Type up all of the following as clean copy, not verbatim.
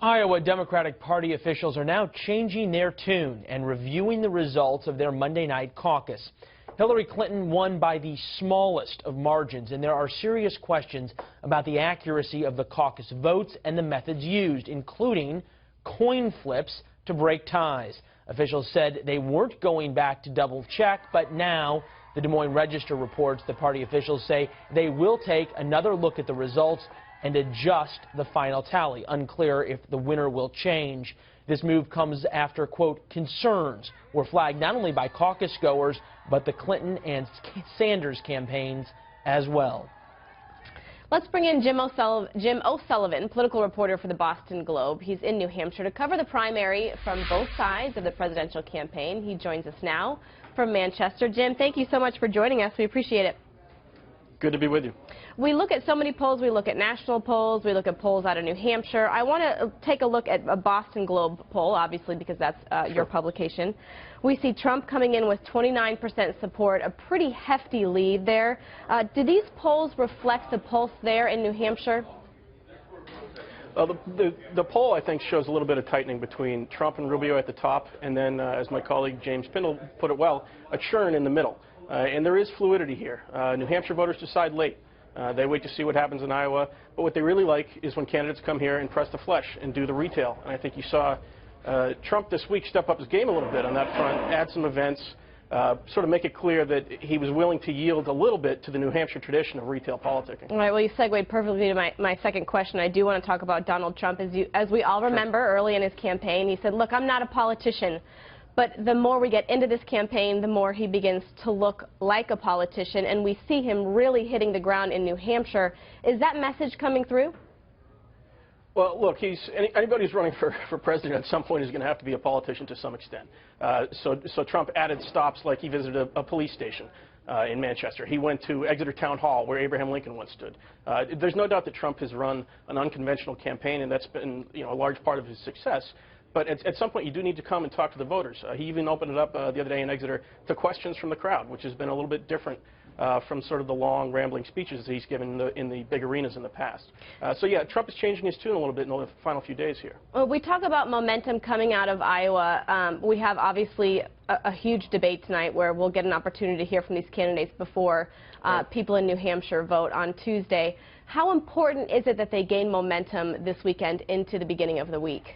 Iowa Democratic Party officials are now changing their tune and reviewing the results of their Monday night caucus. Hillary Clinton won by the smallest of margins, and there are serious questions about the accuracy of the caucus votes and the methods used, including coin flips to break ties. Officials said they weren't going back to double check, but now the Des Moines Register reports the party officials say they will take another look at the results and adjust the final tally. Unclear if the winner will change. This move comes after, quote, concerns were flagged not only by caucus goers, but the Clinton and Sanders campaigns as well. Let's bring in Jim O'Sullivan, political reporter for the Boston Globe. He's in New Hampshire to cover the primary from both sides of the presidential campaign. He joins us now from Manchester. Jim, thank you so much for joining us. We appreciate it. Good to be with you. We look at so many polls. We look at national polls. We look at polls out of New Hampshire. I want to take a look at a Boston Globe poll, obviously, because that's your publication. We see Trump coming in with 29% support, a pretty hefty lead there. Do these polls reflect the pulse there in New Hampshire? Well, the poll, I think, shows a little bit of tightening between Trump and Rubio at the top, and then, as my colleague James Pindle put it well, a churn in the middle. And there is fluidity here. New Hampshire voters decide late. They wait to see what happens in Iowa. But what they really like is when candidates come here and press the flesh and do the retail. And I think you saw Trump this week step up his game a little bit on that front, add some events, sort of make it clear that he was willing to yield a little bit to the New Hampshire tradition of retail politicking. All right, well, you segued perfectly to my second question. I do want to talk about Donald Trump. As we all remember, early in his campaign, he said, look, I'm not a politician. But the more we get into this campaign, the more he begins to look like a politician, and we see him really hitting the ground in New Hampshire. Is that message coming through? Well, look, anybody who's running for president at some point is going to have to be a politician to some extent. So Trump added stops like he visited a police station in Manchester. He went to Exeter Town Hall, where Abraham Lincoln once stood. There's no doubt that Trump has run an unconventional campaign, and that's been, a large part of his success. But at some point, you do need to come and talk to the voters. He even opened it up the other day in Exeter to questions from the crowd, which has been a little bit different from sort of the long, rambling speeches that he's given in the big arenas in the past. So, yeah, Trump is changing his tune a little bit in the final few days here. Well, we talk about momentum coming out of Iowa. We have, obviously, a huge debate tonight where we'll get an opportunity to hear from these candidates before people in New Hampshire vote on Tuesday. How important is it that they gain momentum this weekend into the beginning of the week?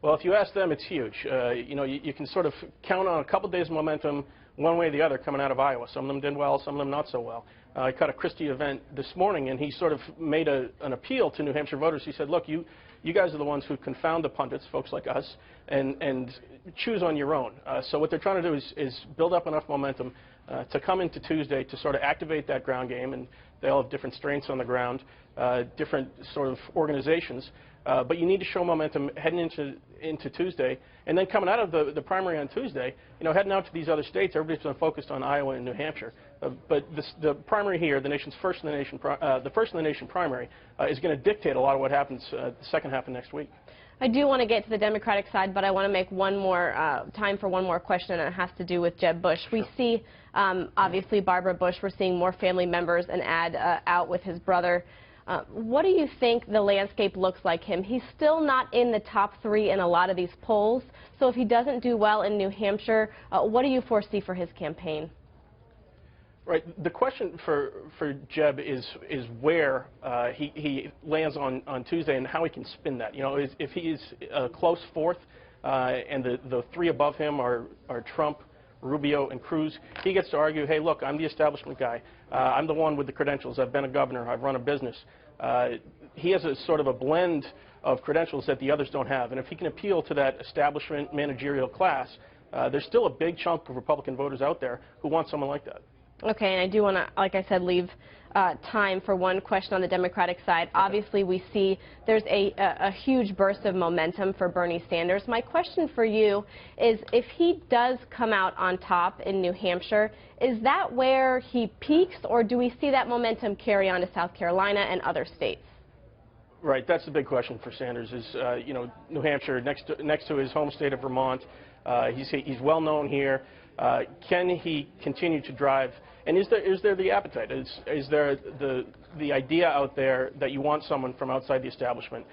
Well, if you ask them, it's huge. You can sort of count on a couple days of momentum one way or the other coming out of Iowa. Some of them did well, some of them not so well. I caught a Christie event this morning, and he sort of made an appeal to New Hampshire voters. He said, look, you guys are the ones who confound the pundits, folks like us, and choose on your own. So what they're trying to do is build up enough momentum to come into Tuesday to sort of activate that ground game, and they all have different strengths on the ground, different sort of organizations. But you need to show momentum heading into Tuesday, and then coming out of the primary on Tuesday, heading out to these other states. Everybody's been focused on Iowa and New Hampshire, but the primary here, the nation's first in the nation primary, is going to dictate a lot of what happens the second half of next week. I do want to get to the Democratic side, but I want to make time for one more question, and it has to do with Jeb Bush. Sure. We see, obviously, Barbara Bush. We're seeing more family members and ad out with his brother. What do you think the landscape looks like him? He's still not in the top 3 in a lot of these polls. So if he doesn't do well in New Hampshire, what do you foresee for his campaign? Right. The question for Jeb is where he lands on Tuesday and how he can spin that. If he is a close fourth and the 3 above him are Trump, Rubio, and Cruz, he gets to argue, hey, look, I'm the establishment guy. I'm the one with the credentials. I've been a governor. I've run a business. He has a sort of a blend of credentials that the others don't have. And if he can appeal to that establishment managerial class, there's still a big chunk of Republican voters out there who want someone like that. Okay, and I do want to, like I said, leave time for one question on the Democratic side. Obviously, we see there's a huge burst of momentum for Bernie Sanders. My question for you is, if he does come out on top in New Hampshire, is that where he peaks, or do we see that momentum carry on to South Carolina and other states? Right, that's the big question for Sanders is, New Hampshire, next to his home state of Vermont. He's well known here. Can he continue to drive? And is there the appetite? Is there the idea out there that you want someone from outside the establishment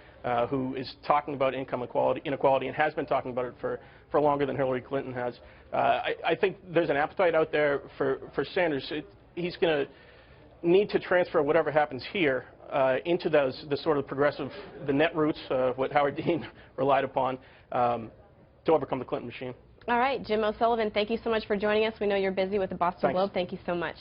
who is talking about income inequality and has been talking about it for longer than Hillary Clinton has. I think there's an appetite out there for Sanders. He's going to need to transfer whatever happens here into the sort of progressive, the net roots, what Howard Dean relied upon to overcome the Clinton machine. All right, Jim O'Sullivan, thank you so much for joining us. We know you're busy with the Boston Thanks. Globe. Thank you so much.